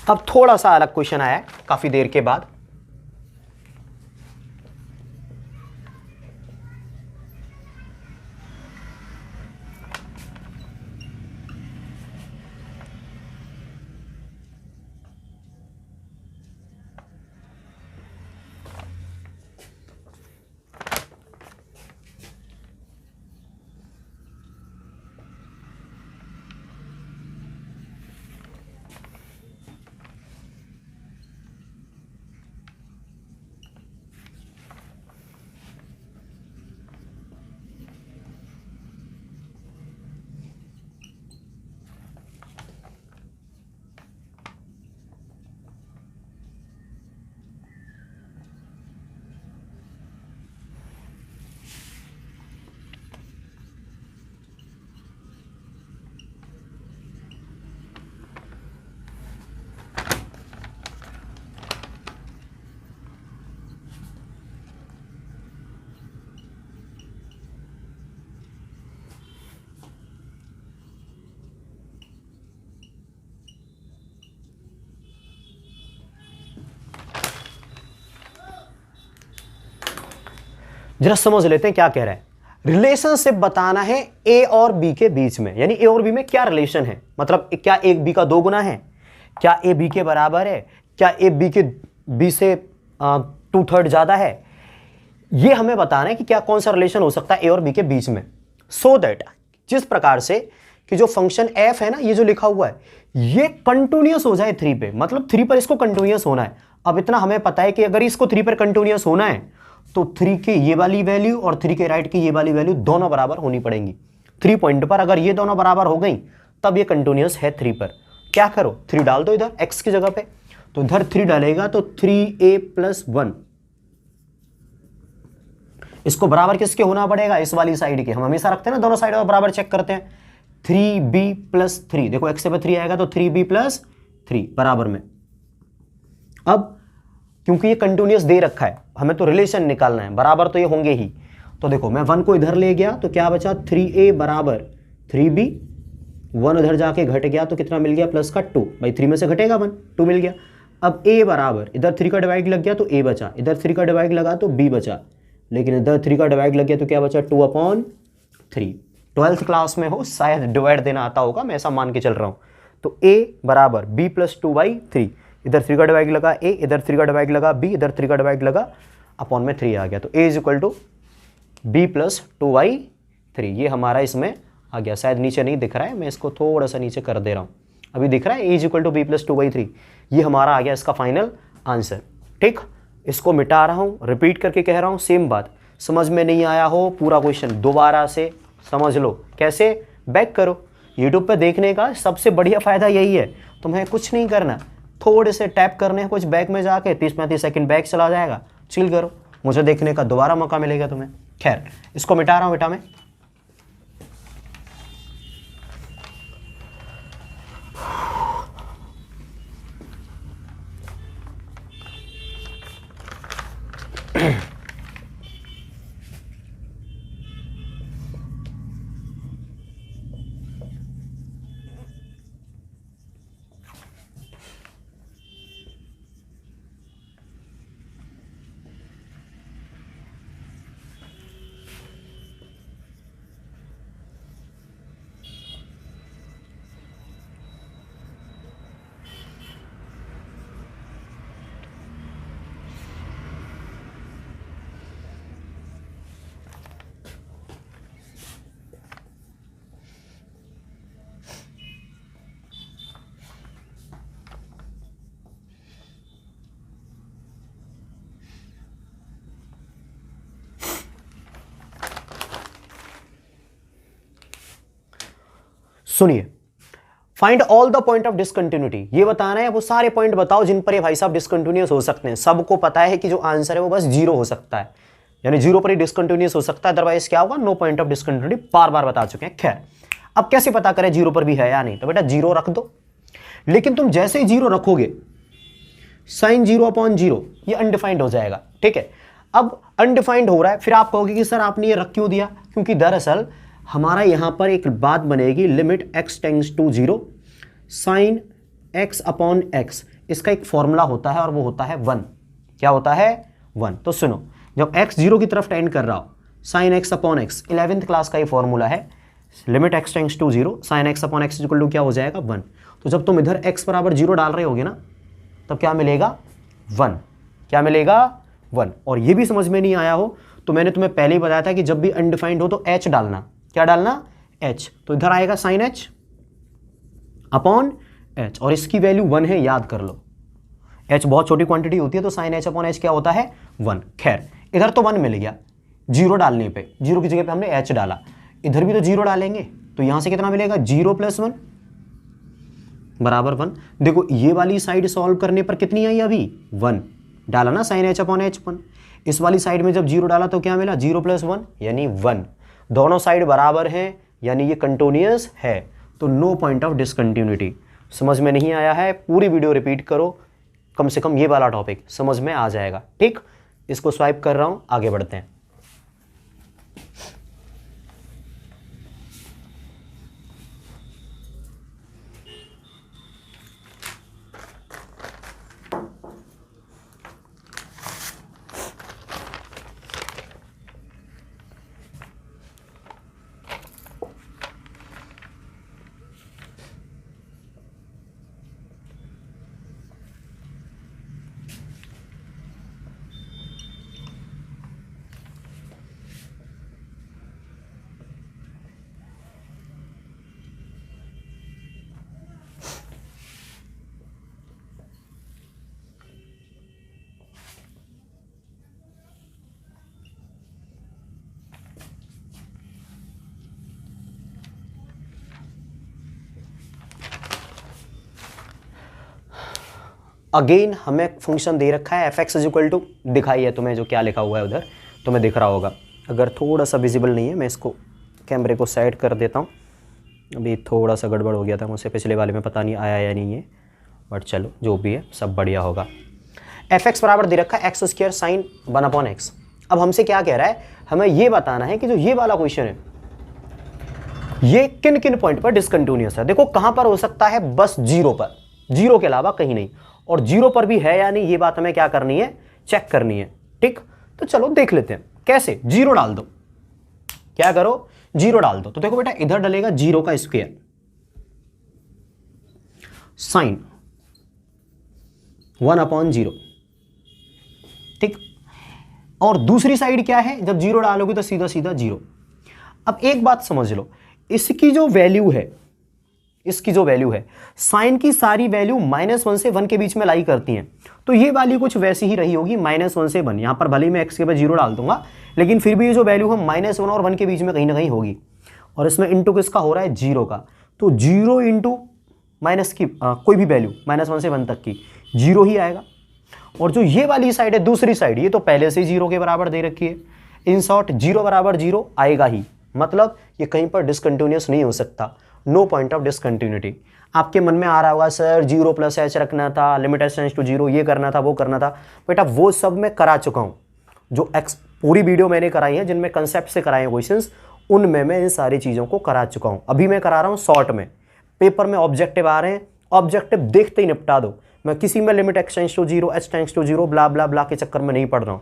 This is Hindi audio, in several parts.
अब थोड़ा सा अलग क्वेश्चन आया है काफी देर के बाद। जरा समझ लेते हैं क्या कह रहा है। रिलेशनशिप बताना है ए और बी के बीच में, यानी ए और बी में क्या रिलेशन है, मतलब क्या एक बी का 2 गुना है, क्या ए बी के बराबर है, क्या ए बी के बी से 2/3 ज्यादा है, ये हमें बताना है कि क्या कौन सा रिलेशन हो सकता है ए और बी के बीच में। सो दैट जिस प्रकार से कि जो फंक्शन एफ है ना, ये जो लिखा हुआ है ये कंटिन्यूअस हो जाए 3 पे, मतलब 3 पर इसको कंटिन्यूअस होना है। अब इतना हमें पता है कि अगर इसको 3 पर कंटिन्यूअस होना है तो 3 के ये वाली वैल्यू और 3 के राइट की ये वाली वैल्यू दोनों बराबर होनी पड़ेंगी। 3 पॉइंट पर अगर ये दोनों बराबर हो गई तब ये कंटिन्यूअस है 3 पर। क्या करो, 3 डाल दो इधर x की जगह पे, तो इधर 3 डालेगा तो 3a + 1, इसको बराबर किसके होना पड़ेगा, इस वाली साइड के। हम हमेशा रखते हैं ना दोनों साइड बराबर चेक करते हैं। 3b + 3, देखो x से 3 आएगा तो 3b + 3 बराबर में। अब क्योंकि ये कंटिन्यूअस दे रखा है, हमें तो रिलेशन निकालना है, बराबर तो ये होंगे ही। तो देखो मैं 1 को इधर ले गया तो क्या बचा, 3a = 3b, 1 इधर जाके घट गया तो कितना मिल गया, प्लस का 2, भाई 3 में से घटेगा 1, 2 मिल गया। अब a बराबर, इधर 3 का डिवाइड लग गया तो a बचा, इधर 3 का डिवाइड लगा तो b बचा, लेकिन इधर 3 का डिवाइड लग गया तो क्या बचा, 2/3। 12th क्लास में हो शायद डिवाइड देना आता होगा, मैं ऐसा मान के चल रहा हूँ। तो a बराबर b + 2/3, इधर 3 का डिवाइड लगा a, इधर 3 का डिवाइड लगा b, इधर 3 का डिवाइड लगा अपॉन में 3 आ गया। तो a = b + 2/3, ये हमारा इसमें आ गया। शायद नीचे नहीं दिख रहा है, मैं इसको थोड़ा सा नीचे कर दे रहा हूँ, अभी दिख रहा है a = b + 2/3, ये हमारा आ गया इसका फाइनल आंसर। ठीक, इसको मिटा रहा हूँ, रिपीट करके कह रहा हूँ, सेम बात। समझ में नहीं आया हो पूरा क्वेश्चन दोबारा से समझ लो। कैसे, बैक करो। यूट्यूब पे देखने का सबसे बढ़िया फायदा यही है, तुम्हें कुछ नहीं करना, थोड़े से टैप करने हैं कुछ बैक में जाके, 30-35 सेकंड बैक चला जाएगा, चिल करो, मुझे देखने का दोबारा मौका मिलेगा तुम्हें। खैर, इसको मिटा रहा हूं बेटा मैं। सुनिए, find all the point of discontinuity, ये बताना है वो सारे पॉइंट बताओ जिन पर ये भाई साहब डिसकंटिन्यूअस हो सकते हैं। सबको पता है कि जो आंसर है वो बस 0 हो सकता है, यानी 0 पर ही डिसकंटिन्यूअस हो सकता है, अदरवाइज क्या होगा, नो पॉइंट ऑफ डिसकंटिन्यूटी, बार बार बता चुके हैं। खैर, अब कैसे पता करें 0 पर भी है या नहीं, तो बेटा 0 रख दो, लेकिन तुम जैसे ही 0 रखोगे sin 0/0 ये अनडिफाइंड हो जाएगा। ठीक है, अब अनडिफाइंड हो रहा है, फिर आप कहोगे कि सर आपने ये रख क्यों दिया, क्योंकि दरअसल हमारा यहां पर एक बात बनेगी, limit x tends to 0 sin x/x, इसका एक फॉर्मूला होता है और वो होता है 1। क्या होता है? 1। तो सुनो, जब x 0 की तरफ टेंड कर रहा हो, sin x upon x, 11th class का ये फॉर्मूला है, limit x tends to 0, sin x upon x equal to क्या हो जाएगा? 1। तो जब तुम इधर x बराबर 0 डाल रहे होगे ना, तब क्या मिलेगा? 1। क्या मिलेगा? 1। और ये भी समझ में नहीं आया हो तो मैंने तुम्हें पहले ही बताया था कि जब भी अनडिफाइंड हो तो h डालना। क्या डालना? h। तो इधर आएगा sin h अपॉन h, और इसकी वैल्यू 1 है, याद कर लो। h बहुत छोटी क्वांटिटी होती है तो sin h अपॉन h क्या होता है? 1। खैर, इधर तो 1 मिल गया, 0 डालने पे, 0 की जगह पे हमने h डाला, इधर भी तो 0 डालेंगे, तो यहां से कितना मिलेगा? 0 + 1 बराबर 1। देखो ये वाली साइड सॉल्व करने पर कितनी आई? अभी 1 डाला ना, sin h अपॉन h 1। इस वाली साइड में जब 0 डाला तो क्या मिला? 0 + 1 यानी 1। दोनों साइड बराबर हैं यानी ये कंटिन्यूअस है, तो नो पॉइंट ऑफ डिसकंटिन्यूटी। समझ में नहीं आया है? पूरी वीडियो रिपीट करो, कम से कम ये वाला टॉपिक समझ में आ जाएगा। ठीक, इसको स्वाइप कर रहा हूं, आगे बढ़ते हैं। अगेन हमें फंक्शन दे रखा है f(x) इक्वल टू, दिखाई है तुम्हें जो क्या लिखा हुआ है उधर, तुम्हें दिख रहा होगा। अगर थोड़ा सा विजिबल नहीं है, मैं इसको कैमरे को साइड कर देता हूँ। अभी थोड़ा सा गड़बड़ हो गया था मुझसे, पिछले वाले में पता नहीं आया या नहीं है, बट चलो जो भी है सब बढ़िया होगा। f(x) बराबर दे रखा है x² sin 1/x। अब हमसे क्या कह रहा है? हमें ये बताना है कि जो ये वाला क्वेश्चन है ये किन किन पॉइंट पर डिसकंटिन्यूअस है। देखो कहां पर हो सकता है? बस 0 पर, 0 के अलावा कहीं नहीं। और 0 पर भी है या नहीं ये बात हमें क्या करनी है? चेक करनी है। ठीक, तो चलो देख लेते हैं कैसे। 0 डाल दो, क्या करो? 0 डाल दो। तो देखो बेटा, इधर डलेगा 0 का स्क्वायर साइन 1/0। ठीक, और दूसरी साइड क्या है? जब 0 डालोगे तो सीधा सीधा 0। अब एक बात समझ लो, इसकी जो वैल्यू है, इसकी जो वैल्यू है, साइन की सारी वैल्यू -1 से 1 के बीच में लाई करती हैं, तो ये वैल्यू कुछ वैसी ही रही होगी, -1 से 1। यहां पर भले ही मैं x के बाद 0 डाल दूंगा, लेकिन फिर भी ये जो वैल्यू है -1 और 1 के बीच में कहीं ना कहीं होगी। और इसमें इंटू किसका हो रहा है? 0 का। तो 0 इंटू माइनस की कोई भी वैल्यू -1 से 1 तक की 0 ही आएगा। और जो ये वाली साइड है, दूसरी साइड, ये तो पहले से 0 के बराबर दे रखी है। इन शॉर्ट 0 बराबर 0 आएगा ही, मतलब ये कहीं पर डिसकंटिन्यूअस नहीं हो सकता। No point of discontinuity. आपके मन में आ रहा होगा सर 0 + h रखना था, लिमिट h टेंड्स टू 0, ये करना था, वो करना था। बेटा वो सब मैं करा चुका हूँ, जो पूरी वीडियो मैंने कराई है जिनमें कंसेप्ट से कराए हैं क्वेश्चंस, उनमें मैं इन सारी चीज़ों को करा चुका हूँ। अभी मैं करा रहा हूँ शॉर्ट में। पेपर में ऑब्जेक्टिव आ रहे हैं, ऑब्जेक्टिव देखते ही निपटा दो। मैं किसी में limit x tends to 0, h tends to 0 blah blah blah के चक्कर में नहीं पड़ रहा हूँ।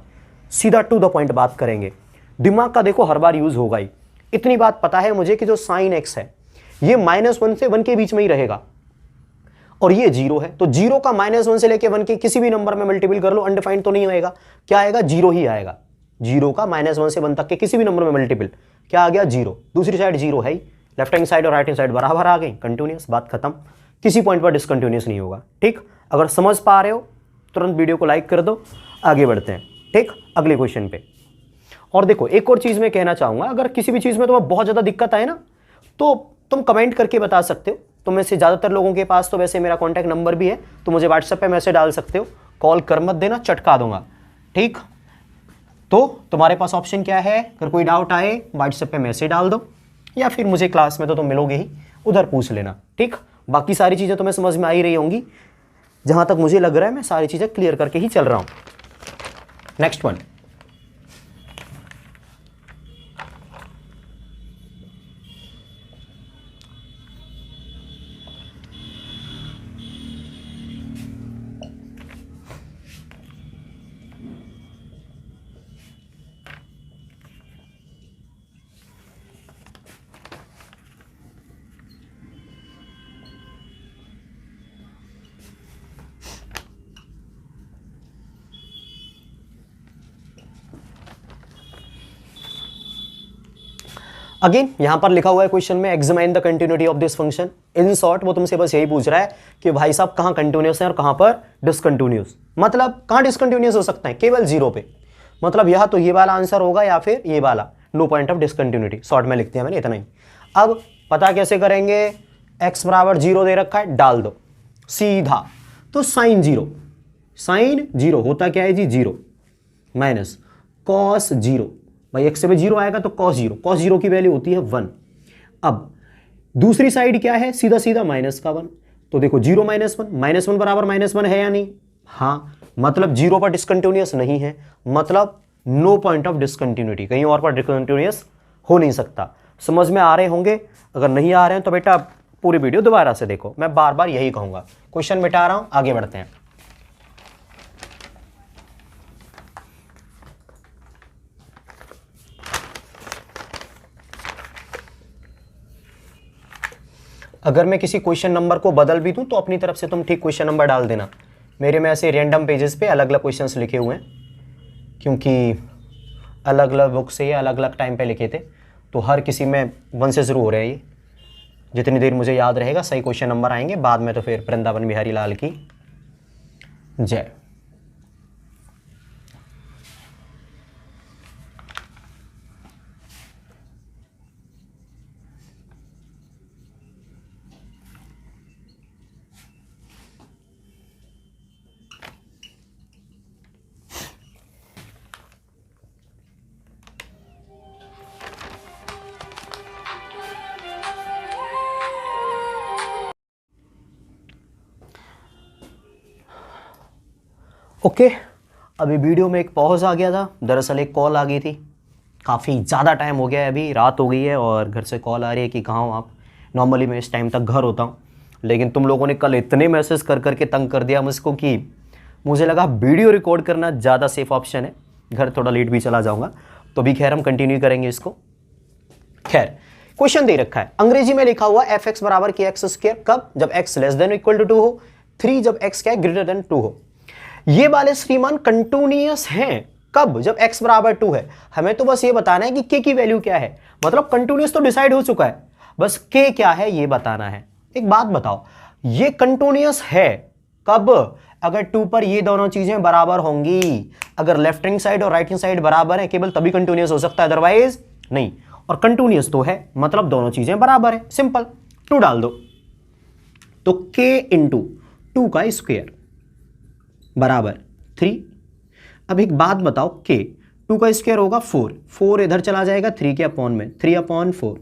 सीधा टू द पॉइंट बात करेंगे। दिमाग का देखो हर बार यूज होगा ही। इतनी बात पता है मुझे कि जो साइन x है ये -1 से 1 के बीच में ही रहेगा, और ये 0 है, तो 0 का -1 से लेके 1 के किसी भी नंबर में मल्टीपल कर लो, अनडिफाइंड तो नहीं होएगा। क्या आएगा? 0 ही आएगा। 0 का -1 से 1 तक के किसी भी नंबर में मल्टीपल, क्या आ गया? 0। दूसरी साइड 0 है ही, लेफ्ट हैंड साइड और राइट हैंड साइड बराबर आ गई, कंटिन्यूअस, बात खत्म। किसी पॉइंट पर डिसकंटिन्यूअस नहीं होगा। ठीक, अगर समझ पा रहे हो तुरंत वीडियो को लाइक कर दो, आगे बढ़ते हैं। ठीक, अगले क्वेश्चन पे। और देखो एक और चीज मैं कहना चाहूंगा, अगर किसी भी चीज में तुम्हें बहुत ज्यादा दिक्कत आए ना, तो तुम कमेंट करके बता सकते हो। तो में से ज़्यादातर लोगों के पास तो वैसे मेरा कॉन्टैक्ट नंबर भी है, तो मुझे व्हाट्सएप पे मैसेज डाल सकते हो। कॉल कर मत देना, चटका दूंगा। ठीक, तो तुम्हारे पास ऑप्शन क्या है? अगर कोई डाउट आए व्हाट्सएप पे मैसेज डाल दो, या फिर मुझे क्लास में तो तुम मिलोगे ही, उधर पूछ लेना। ठीक, बाकी सारी चीज़ें तुम्हें समझ में आ ही रही होंगी। जहाँ तक मुझे लग रहा है मैं सारी चीज़ें क्लियर करके ही चल रहा हूँ। नेक्स्ट वन, अगेन यहां पर लिखा हुआ है क्वेश्चन में examine the continuity of this function. In short वो तुमसे बस यही पूछ रहा है कि भाई साहब कहां कंटिन्यूस है और कहां पर डिसकंटिन्यूस, मतलब कहां डिसकंटिन्यूस हो सकता है, केवल जीरो पे, मतलब यह तो ये वाला आंसर होगा या फिर ये वाला, no point of discontinuity. Short में लिख दिया मैंने इतना ही। अब पता कैसे करेंगे, x बराबर जीरो दे रखा है, डाल दो सीधा, तो साइन जीरो, साइन जीरो होता क्या है जी, जीरो माइनस कॉस जीरो, भाई x से भी जीरो आएगा तो कॉस जीरो, कॉस जीरो की वैल्यू होती है 1। अब दूसरी साइड क्या है, सीधा सीधा माइनस का 1, तो देखो जीरो माइनस वन बराबर -1 है या नहीं, हाँ, मतलब जीरो पर डिसकंटिन्यूअस नहीं है, मतलब नो पॉइंट ऑफ डिसकंटिन्यूटी, कहीं और पर डिसकंटिन्यूअस हो नहीं सकता। समझ में आ रहे होंगे, अगर नहीं आ रहे हैं तो बेटा पूरी वीडियो दोबारा से देखो, मैं बार बार यही कहूंगा। क्वेश्चन मिटा रहा हूं, आगे बढ़ते हैं। अगर मैं किसी क्वेश्चन नंबर को बदल भी दूं तो अपनी तरफ से तुम ठीक क्वेश्चन नंबर डाल देना। मेरे में ऐसे रैंडम पेजेस पे अलग अलग क्वेश्चंस लिखे हुए हैं, क्योंकि अलग अलग बुक से ये अलग अलग टाइम पे लिखे थे, तो हर किसी में 1 से शुरू हो रहे हैं ये। जितनी देर मुझे याद रहेगा सही क्वेश्चन नंबर आएंगे, बाद में तो फिर वृंदावन बिहारी लाल की जय। ओके, अभी वीडियो में एक पॉज आ गया था, दरअसल एक कॉल आ गई थी, काफ़ी ज़्यादा टाइम हो गया है, अभी रात हो गई है और घर से कॉल आ रही है कि कहाँ हो आप। नॉर्मली मैं इस टाइम तक घर होता हूँ, लेकिन तुम लोगों ने कल इतने मैसेज कर करके तंग कर दिया मुझको कि मुझे लगा वीडियो रिकॉर्ड करना ज़्यादा सेफ ऑप्शन है, घर थोड़ा लेट भी चला जाऊँगा, तो भी खैर हम कंटिन्यू करेंगे इसको। खैर क्वेश्चन दे रखा है, अंग्रेजी में लिखा हुआ एफ एक्स बराबर के एक्स स्क्वायर, कब, जब x less than equal to 2 हो, 3 जब एक्स क्या है ग्रेटर देन 2 हो। ये वाले श्रीमान कंटिन्यूअस हैं कब, जब x बराबर 2 है। हमें तो बस ये बताना है कि k की वैल्यू क्या है, मतलब कंटिन्यूअस तो डिसाइड हो चुका है, बस k क्या है ये बताना है। एक बात बताओ, ये कंटिन्यूअस है कब, अगर 2 पर ये दोनों चीजें बराबर होंगी, अगर लेफ्ट हैंड साइड और राइट हैंड साइड बराबर है केवल तभी कंटिन्यूअस हो सकता है, अदरवाइज नहीं। और कंटिन्यूअस तो है, मतलब दोनों चीजें बराबर है, सिंपल। 2 डाल दो तो k इंटू 2 का स्क्वायर बराबर 3। अब एक बात बताओ, k 2 का स्क्वायर होगा 4, 4 इधर चला जाएगा 3 के अपॉन में, 3/4।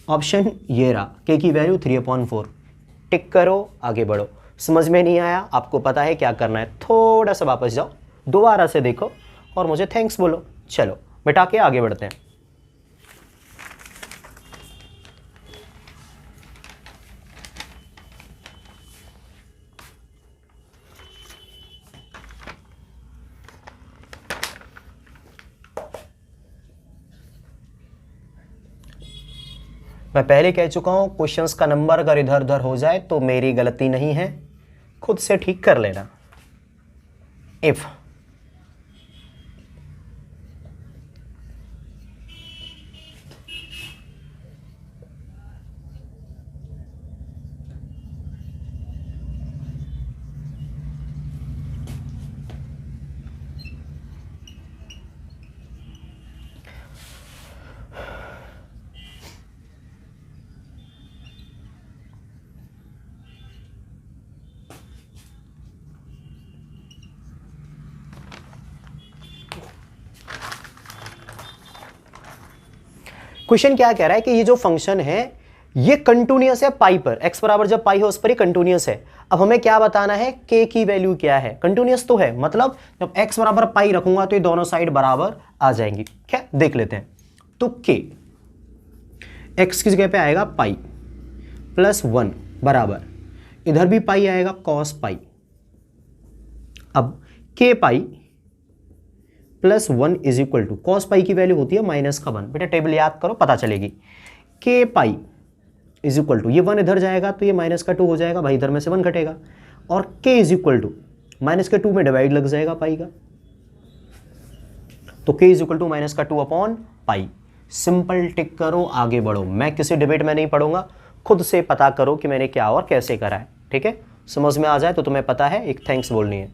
ऑप्शन ये रहा, k की वैल्यू 3/4। टिक करो, आगे बढ़ो। समझ में नहीं आया, आपको पता है क्या करना है, थोड़ा सा वापस जाओ, दोबारा से देखो और मुझे थैंक्स बोलो। चलो मिटा के आगे बढ़ते हैं। मैं पहले कह चुका हूं, क्वेश्चंस का नंबर अगर इधर उधर हो जाए तो मेरी गलती नहीं है, खुद से ठीक कर लेना। इफ क्वेश्चन क्या कह रहा है कि ये जो फंक्शन है ये कंटिन्यूअस है पाई पर, x बराबर जब पाई हो उस पर ही कंटिन्यूअस है। अब हमें क्या बताना है, k की वैल्यू क्या है, कंटिन्यूअस तो है, मतलब जब x बराबर पाई रखूंगा तो ये दोनों साइड बराबर आ जाएंगी। क्या देख लेते हैं, तो k x की जगह पे आएगा पाई +1 बराबर, इधर भी पाई आएगा cos पाई। अब k pi +1 is equal to, cos pi की वैल्यू होती है -1। बेटा टेबल याद करो, पता चलेगी। k pi is equal to, ये 1 इधर जाएगा तो ये -2 हो जाएगा, भाई इधर में से 1 घटेगा, और k इज इक्वल टू -2 में डिवाइड लग जाएगा पाई का, तो k is equal to -2 upon pi. Simple tick करो, आगे बढ़ो। मैं किसी डिबेट में नहीं पढ़ूंगा, खुद से पता करो कि मैंने क्या और कैसे करा है। ठीक है, समझ में आ जाए तो तुम्हें पता है एक थैंक्स बोलनी है,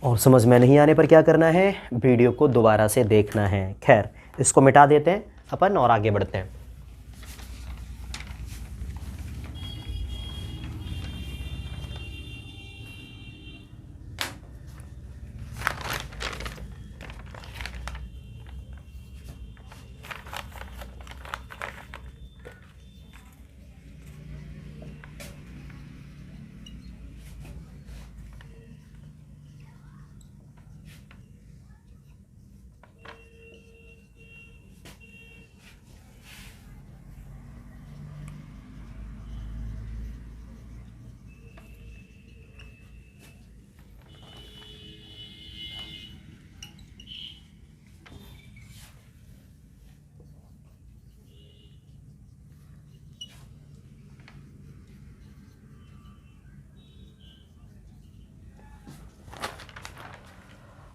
और समझ में नहीं आने पर क्या करना है, वीडियो को दोबारा से देखना है। खैर, इसको मिटा देते हैं अपन और आगे बढ़ते हैं।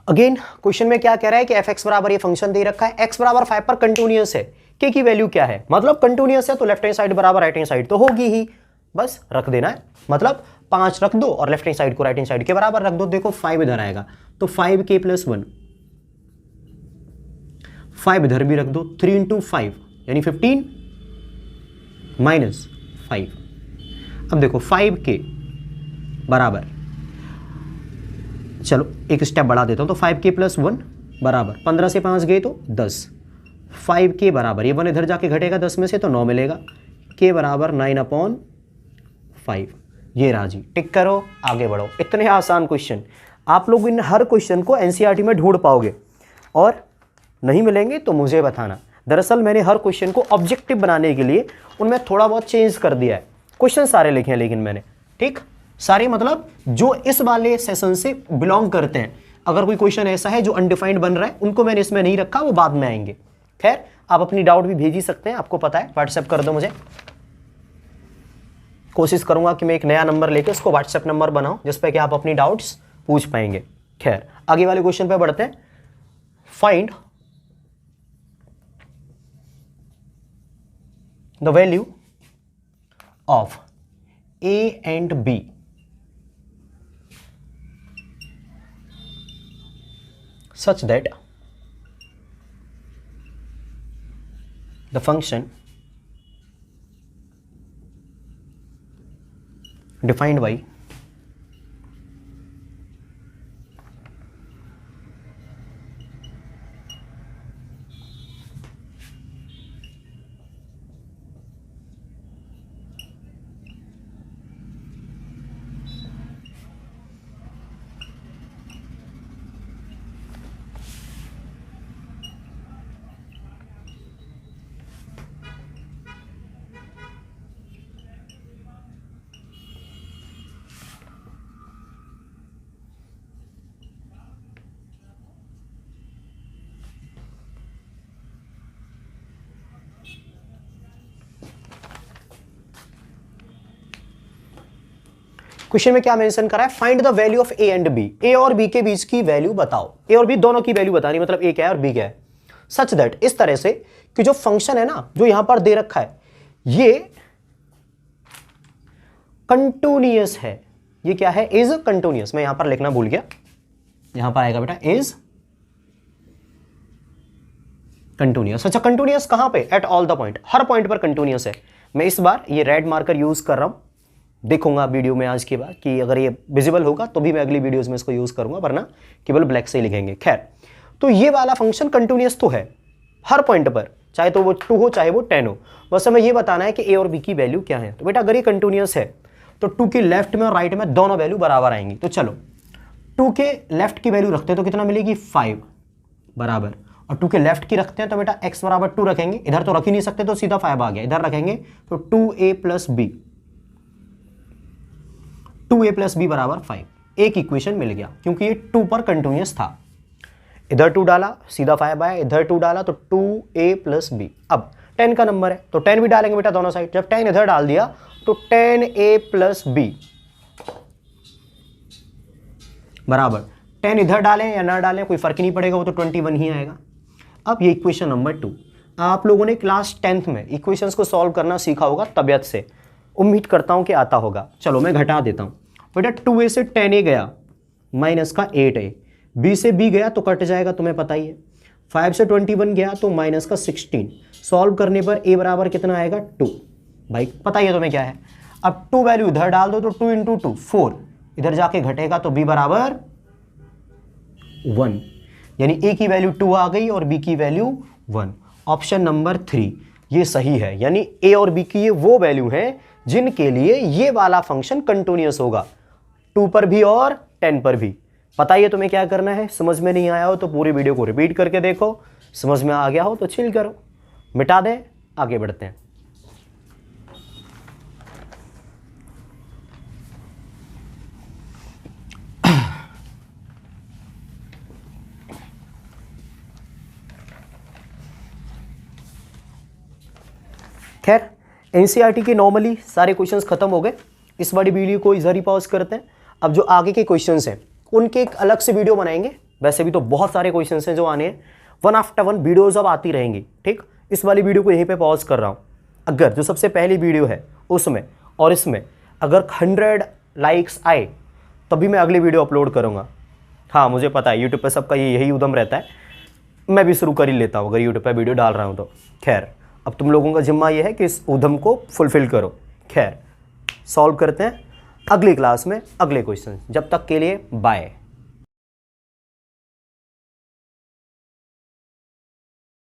अगेन क्वेश्चन में क्या कह रहा है कि f(x) बराबर ये फंक्शन दे रखा है, x बराबर 5 पर कंटिन्यूअस है, k की वैल्यू क्या है, मतलब कंटिन्यूअस है तो लेफ्ट हैंड साइड बराबर राइट हैंड साइड तो होगी ही, बस रख देना है। मतलब 5 रख दो और लेफ्ट हैंड साइड को राइट हैंड साइड के बराबर रख दो। देखो 5 इधर आएगा तो 5k + 1, 5 इधर भी रख दो, 3 × 5 यानी 15 - 5। अब देखो 5k बराबर, चलो एक स्टेप बढ़ा देता हूं तो 5k + 1 बराबर 15 से 5 गए तो 10, 5k बराबर ये 1 इधर जाके घटेगा 10 में से तो 9 मिलेगा, k बराबर 9/5। ये राजी, टिक करो, आगे बढ़ो। इतने आसान क्वेश्चन आप लोग इन हर क्वेश्चन को एनसीईआरटी में ढूंढ पाओगे, और नहीं मिलेंगे तो मुझे बताना। दरअसल मैंने हर क्वेश्चन को ऑब्जेक्टिव बनाने के लिए उनमें थोड़ा बहुत चेंज कर दिया है। क्वेश्चन सारे लिखे हैं लेकिन मैंने, ठीक, सारे मतलब जो इस वाले सेशन से बिलोंग करते हैं। अगर कोई क्वेश्चन ऐसा है जो अनडिफाइंड बन रहा है उनको मैंने इसमें नहीं रखा, वो बाद में आएंगे। खैर, आप अपनी डाउट भी भेज ही सकते हैं, आपको पता है, व्हाट्सएप कर दो मुझे। कोशिश करूंगा कि मैं एक नया नंबर लेके उसको व्हाट्सएप नंबर बनाऊं जिस पे कि आप अपनी डाउट्स पूछ पाएंगे। खैर, आगे वाले क्वेश्चन पे बढ़ते हैं। Find the value of a and b such that the function defined by question में क्या मेंशन करा है, find the value of A and B, A और बी के बीच की वैल्यू बताओ। ए और बी दोनों की वैल्यू बतानी, मतलब ए क्या है और बी क्या है। सच दैट, इस तरह से कि जो फंक्शन है ना जो यहां पर दे रखा है ये कंटिन्यूअस है। ये क्या है, इज कंटिन्यूअस। मैं यहां पर लिखना भूल गया, यहां पर आएगा बेटा इज कंटिन्यूअस। अच्छा, कंटिन्यूअस कहां पे, at all the point, her point पर कंटिन्यूअस है। मैं इस बार ये रेड मार्कर यूज कर रहा हूं, देखूंगा वीडियो में आज के बाद कि अगर ये विजिबल होगा तो भी मैं अगली वीडियोस में इसको यूज करूंगा, वरना केवल ब्लैक से ही लिखेंगे। खैर, तो ये वाला फंक्शन कंटिन्यूअस तो है हर पॉइंट पर, चाहे तो वो 2 हो चाहे वो 10 हो। बस हमें ये बताना है कि ए और बी की वैल्यू क्या है। तो बेटा अगर ये कंटिन्यूअस है तो 2 के लेफ्ट में और राइट में दोनों वैल्यू बराबर आएंगी। तो चलो 2 के लेफ्ट की वैल्यू रखते हैं तो कितना मिलेगी, 5 बराबर, और 2 के लेफ्ट की रखते हैं तो बेटा x बराबर 2 रखेंगे, इधर तो रख ही नहीं सकते तो सीधा 5 आ गया, इधर रखेंगे तो 2a + b, 2a + b बराबर 5। एक इक्वेशन मिल गया क्योंकि ये 2 पर कंटिन्यूअस था। इधर 2 डाला सीधा 5 आया, इधर 2 डाला तो 2a + b। अब 10 का नंबर है तो 10 भी डालेंगे बेटा दोनों साइड। जब 10 इधर डाल दिया तो 10a + b बराबर 10 इधर डालें या ना डालें कोई फर्क नहीं पड़ेगा, वो तो 21 ही आएगा। अब ये इक्वेशन नंबर 2, आप लोगों ने क्लास 10th में इक्वेशंस को सॉल्व करना सीखा होगा तबियत से, उम्मीद करता हूँ कि आता होगा। चलो मैं घटा देता हूँ बेटा, 2a से 10a गया माइनस का 8a, b से b गया तो कट जाएगा, तुम्हें पता ही है। 5 से 21 गया तो माइनस का 16, सॉल्व करने पर a बराबर कितना आएगा 2, भाई पता ही है तुम्हें क्या है। अब 2 वैल्यू इधर डाल दो तो 2 इंटू 2 4, इधर जाके घटेगा तो b बराबर 1, यानी a की वैल्यू 2 आ गई और b की वैल्यू 1। ऑप्शन नंबर 3 ये सही है, यानी a और b की ये वो वैल्यू है जिनके लिए ये वाला फंक्शन कंटिन्यूअस होगा, 2 पर भी और 10 पर भी। पता ही है तुम्हें क्या करना है। समझ में नहीं आया हो तो पूरी वीडियो को रिपीट करके देखो, समझ में आ गया हो तो चिल करो, मिटा दें, आगे बढ़ते हैं। खैर एनसीईआरटी के नॉर्मली सारे क्वेश्चंस खत्म हो गए, इस वाली वीडियो को इधर ही पॉज करते हैं। अब जो आगे के क्वेश्चंस हैं उनके एक अलग से वीडियो बनाएंगे, वैसे भी तो बहुत सारे क्वेश्चंस हैं जो आने हैं, 1 आफ्टर 1 वीडियोज अब आती रहेंगी, ठीक। इस वाली वीडियो को यहीं पे पॉज कर रहा हूँ। अगर जो सबसे पहली वीडियो है उसमें और इसमें अगर 100 लाइक्स आए तभी मैं अगली वीडियो अपलोड करूँगा। हाँ मुझे पता है यूट्यूब पर सबका यही उद्यम रहता है, मैं भी शुरू कर ही लेता हूँ अगर यूट्यूब पर वीडियो डाल रहा हूँ तो। खैर अब तुम लोगों का जिम्मा ये है कि इस उद्यम को फुलफिल करो। खैर सॉल्व करते हैं अगली क्लास में अगले क्वेश्चन, जब तक के लिए बाय।